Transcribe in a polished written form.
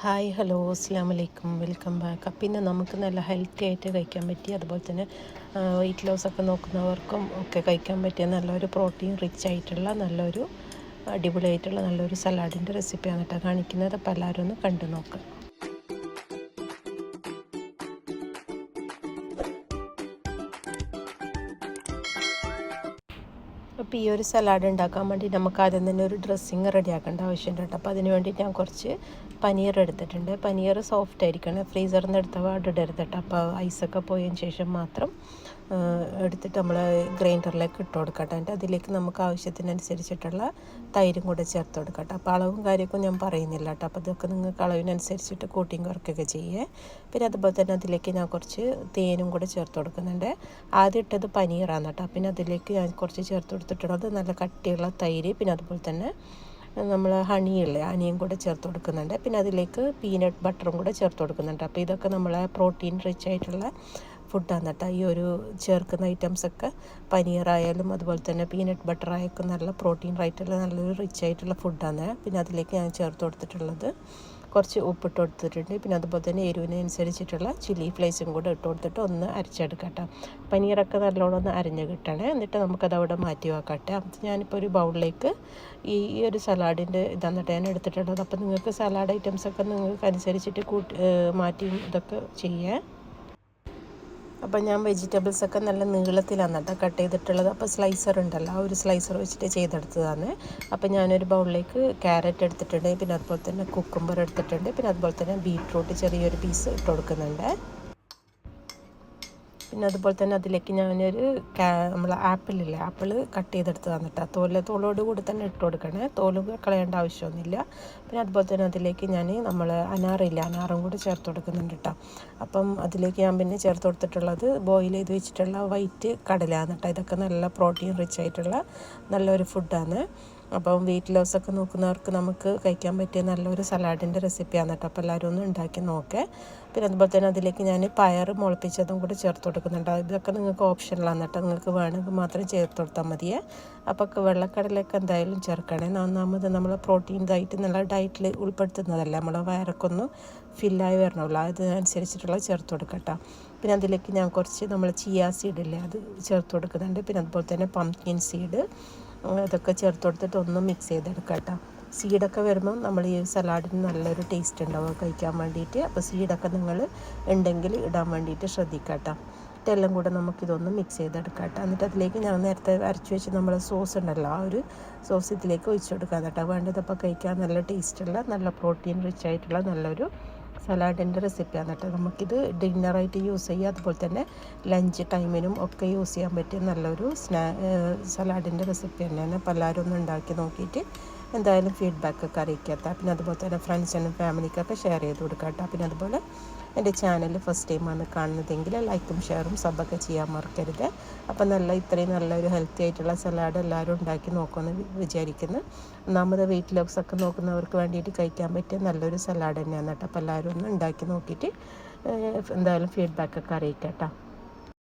Hi hello അസ്സാം വലൈക്കും welcome back. അപ്പം ഇന്ന് നമുക്ക് നല്ല ഹെൽത്തി ആയിട്ട് കഴിക്കാൻ പറ്റിയ, അതുപോലെ തന്നെ വെയിറ്റ് ലോസ് ഒക്കെ നോക്കുന്നവർക്കും ഒക്കെ കഴിക്കാൻ പറ്റിയ നല്ലൊരു പ്രോട്ടീൻ റിച്ച് ആയിട്ടുള്ള നല്ലൊരു അടിപൊളിയായിട്ടുള്ള നല്ലൊരു സലാഡിൻ്റെ റെസിപ്പിയാണ് കേട്ടോ കാണിക്കുന്നത്. അപ്പോൾ എല്ലാവരും ഒന്ന് കണ്ടു നോക്കാം. അപ്പോൾ ഈ ഒരു സലാഡ് ഉണ്ടാക്കാൻ വേണ്ടി നമുക്ക് ആദ്യം തന്നെ ഒരു ഡ്രസ്സിങ് റെഡിയാക്കേണ്ട ആവശ്യമുണ്ട് കേട്ടോ. അപ്പോൾ അതിന് വേണ്ടിയിട്ട് ഞാൻ കുറച്ച് പനീർ എടുത്തിട്ടുണ്ട്. പനീർ സോഫ്റ്റ് ആയിരിക്കണം, ഫ്രീസറിൽ നിന്ന് എടുത്ത പാടിടരുത് കേട്ടോ. അപ്പോൾ ഐസൊക്കെ പോയതിന് ശേഷം മാത്രം എടുത്തിട്ട് നമ്മൾ ഗ്രൈൻഡറിലേക്ക് ഇട്ട് കൊടുക്കട്ടെ. എന്നിട്ട് അതിലേക്ക് നമുക്ക് ആവശ്യത്തിനനുസരിച്ചിട്ടുള്ള തൈരും കൂടെ ചേർത്ത് കൊടുക്കട്ടെ. അപ്പോൾ അളവും കാര്യമൊക്കെ ഞാൻ പറയുന്നില്ല കേട്ടോ. അപ്പോൾ ഇതൊക്കെ നിങ്ങൾക്ക് അളവിനനുസരിച്ചിട്ട് കൂട്ടിയും കുറയ്ക്കുകയൊക്കെ ചെയ്യേ. പിന്നെ അതുപോലെ തന്നെ അതിലേക്ക് ഞാൻ കുറച്ച് തേനും കൂടെ ചേർത്ത് കൊടുക്കുന്നുണ്ട്. ആദ്യം ഇട്ടത് പനീറാണ് കേട്ടോ. പിന്നെ അതിലേക്ക് ഞാൻ കുറച്ച് ചേർത്ത് കൊടുത്തിട്ടുള്ളത് നല്ല കട്ടിയുള്ള തൈര്, പിന്നെ അതുപോലെ തന്നെ നമ്മൾ ഹണിയും കൂടെ ചേർത്ത് കൊടുക്കുന്നുണ്ട്. പിന്നെ അതിലേക്ക് പീനട്ട് ബട്ടറും കൂടെ ചേർത്ത് കൊടുക്കുന്നുണ്ട്. അപ്പോൾ ഇതൊക്കെ നമ്മളെ പ്രോട്ടീൻ റിച്ച് ആയിട്ടുള്ള ഫുഡാണ് കേട്ടോ. ഈ ഒരു ചേർക്കുന്ന ഐറ്റംസൊക്കെ പനീറായാലും അതുപോലെ തന്നെ പീനട്ട് ബട്ടറായൊക്കെ നല്ല പ്രോട്ടീൻ ആയിട്ടുള്ള നല്ലൊരു റിച്ച് ആയിട്ടുള്ള ഫുഡാണ്. പിന്നെ അതിലേക്ക് ഞാൻ ചേർത്ത് കൊടുത്തിട്ടുള്ളത് കുറച്ച് ഉപ്പിട്ട് കൊടുത്തിട്ടുണ്ട്. പിന്നെ അതുപോലെ തന്നെ എരിവിനനുസരിച്ചിട്ടുള്ള ചില്ലി ഫ്ലേക്സും കൂടെ ഇട്ട് കൊടുത്തിട്ട് ഒന്ന് അരച്ചെടുക്കട്ടെ. പനീറൊക്കെ നല്ലോണം ഒന്ന് അരഞ്ഞ് കിട്ടണേ. എന്നിട്ട് നമുക്കത് അവിടെ മാറ്റി വെക്കട്ടെ. ഞാനിപ്പോൾ ഒരു ബൗളിലേക്ക് ഈ ഒരു സലാഡിൻ്റെ ഇതാണ് ഞാൻ എടുത്തിട്ടുള്ളത്. അപ്പോൾ നിങ്ങൾക്ക് സലാഡ് ഐറ്റംസൊക്കെ നിങ്ങൾക്ക് അനുസരിച്ചിട്ട് മാറ്റിയും ഇതൊക്കെ ചെയ്യാം. അപ്പം ഞാൻ വെജിറ്റബിൾസൊക്കെ നല്ല നീളത്തിലാണ് കേട്ടോ കട്ട് ചെയ്തിട്ടുള്ളത്. അപ്പോൾ സ്ലൈസർ ഉണ്ടല്ലോ, ആ ഒരു സ്ലൈസർ വെച്ചിട്ട് ചെയ്തെടുത്തതാണ്. അപ്പോൾ ഞാനൊരു ബൗളിലേക്ക് ക്യാരറ്റ് എടുത്തിട്ടുണ്ട്, പിന്നെ അതുപോലെ തന്നെ കുക്കുംബർ എടുത്തിട്ടുണ്ട്, പിന്നെ അതുപോലെ തന്നെ ബീട്രൂട്ട് ചെറിയൊരു പീസ് ഇട്ട് കൊടുക്കുന്നുണ്ട്. പിന്നെ അതുപോലെ തന്നെ അതിലേക്ക് ഞാനൊരു നമ്മൾ ആപ്പിൾ കട്ട് ചെയ്തെടുത്തതാണ് കേട്ടോ. തോലോട് കൂടി തന്നെ ഇട്ട് കൊടുക്കണേ, തോല് കളയേണ്ട ആവശ്യമൊന്നുമില്ല. പിന്നെ അതുപോലെ തന്നെ അതിലേക്ക് ഞാൻ അനാറും കൂടി ചേർത്ത് കൊടുക്കുന്നുണ്ട് കേട്ടോ. അപ്പം അതിലേക്ക് ഞാൻ പിന്നെ ചേർത്ത് കൊടുത്തിട്ടുള്ളത് ബോയിൽ ചെയ്ത് വെച്ചിട്ടുള്ള വൈറ്റ് കടലയാണ് കേട്ടോ. ഇതൊക്കെ നല്ല പ്രോട്ടീൻ റിച്ച് ആയിട്ടുള്ള നല്ലൊരു ഫുഡാണ്. അപ്പം വെയിറ്റ് ലോസ് ഒക്കെ നോക്കുന്നവർക്ക് നമുക്ക് കഴിക്കാൻ പറ്റിയ നല്ലൊരു സലാഡിൻ്റെ റെസിപ്പിയാണ് കേട്ടോ. അപ്പോൾ എല്ലാവരും ഒന്ന് ഉണ്ടാക്കി നോക്കേ. പിന്നെ അതുപോലെ തന്നെ അതിലേക്ക് ഞാൻ പയർ മുളപ്പിച്ചതും കൂടി ചേർത്ത് കൊടുക്കുന്നുണ്ട്. ഇതൊക്കെ നിങ്ങൾക്ക് ഓപ്ഷനിലാണ് കേട്ടോ, നിങ്ങൾക്ക് വേണമെങ്കിൽ മാത്രം ചേർത്ത് കൊടുത്താൽ മതിയേ. അപ്പോൾ വെള്ളക്കടലൊക്കെ എന്തായാലും ചേർക്കണേ. ഒന്നാമത് നമ്മൾ പ്രോട്ടീൻ നല്ല ഡയറ്റിൽ ഉൾപ്പെടുത്തുന്നതല്ല, നമ്മളെ വയറൊക്കെ ഒന്ന് ഫില്ലായി വരണമല്ലോ, അതിനനുസരിച്ചിട്ടുള്ള ചേർത്ത് കൊടുക്കട്ടോ. പിന്നെ അതിലേക്ക് ഞാൻ കുറച്ച് നമ്മൾ ചിയാ സീഡില്ലേ അത് ചേർത്ത് കൊടുക്കുന്നുണ്ട്. പിന്നെ അതുപോലെ തന്നെ പംകിൻ സീഡ് ഇതൊക്കെ ചേർത്ത് കൊടുത്തിട്ട് ഒന്ന് മിക്സ് ചെയ്തെടുക്കാം കേട്ടോ. സീഡൊക്കെ വരുമ്പം നമ്മൾ ഈ സലാഡിന് നല്ലൊരു ടേസ്റ്റ് ഉണ്ടാവും കഴിക്കാൻ വേണ്ടിയിട്ട്. അപ്പോൾ സീഡൊക്കെ നിങ്ങൾ ഉണ്ടെങ്കിൽ ഇടാൻ വേണ്ടിയിട്ട് ശ്രദ്ധിക്കാം കേട്ടോ. ഇതെല്ലാം കൂടെ നമുക്കിതൊന്ന് മിക്സ് ചെയ്തെടുക്കാം കേട്ടോ. എന്നിട്ട് അതിലേക്ക് ഞാൻ നേരത്തെ അരച്ച് വെച്ച് നമ്മൾ സോസ് ഉണ്ടല്ലോ, ആ ഒരു സോസ് ഇതിലേക്ക് ഒഴിച്ച് കൊടുക്കാം കേട്ടോ. വേണ്ടതപ്പോൾ കഴിക്കാൻ നല്ല ടേസ്റ്റുള്ള നല്ല പ്രോട്ടീൻ റിച്ച് ആയിട്ടുള്ള നല്ലൊരു സലാഡിൻ്റെ റെസിപ്പിയാണ് കേട്ടോ. നമുക്കിത് ഡിന്നറായിട്ട് യൂസ് ചെയ്യുക, അതുപോലെ തന്നെ ലഞ്ച് ടൈമിനും ഒക്കെ യൂസ് ചെയ്യാൻ പറ്റിയ നല്ലൊരു സലാഡിൻ്റെ റെസിപ്പി തന്നെയാണ്. അപ്പോൾ എല്ലാവരും ഒന്ന് ഉണ്ടാക്കി നോക്കിയിട്ട് എന്തായാലും ഫീഡ്ബാക്കൊക്കെ അറിയിക്കാത്ത. പിന്നെ അതുപോലെ തന്നെ ഫ്രണ്ട്സിനും ഫാമിലിക്കൊക്കെ ഷെയർ ചെയ്ത് കൊടുക്കാം കേട്ടോ. പിന്നെ അതുപോലെ എൻ്റെ ചാനൽ ഫസ്റ്റ് ടൈമാണ് കാണുന്നതെങ്കിൽ ലൈക്കും ഷെയറും സബൊക്കെ ചെയ്യാൻ മറക്കരുത്. അപ്പം ഇത്രയും നല്ലൊരു ഹെൽത്തി ആയിട്ടുള്ള സലാഡ് എല്ലാവരും ഉണ്ടാക്കി നോക്കുമെന്ന് വിചാരിക്കുന്നു. ഒന്നാമത് വെയിറ്റ് ലോസ് ഒക്കെ നോക്കുന്നവർക്ക് വേണ്ടിയിട്ട് കഴിക്കാൻ പറ്റിയ നല്ലൊരു സലാഡ് തന്നെയാണ് കേട്ടോ. അപ്പോൾ എല്ലാവരും ഒന്ന് ഉണ്ടാക്കി നോക്കിയിട്ട് എന്തായാലും ഫീഡ്ബാക്കൊക്കെ അറിയിക്കാം കേട്ടോ.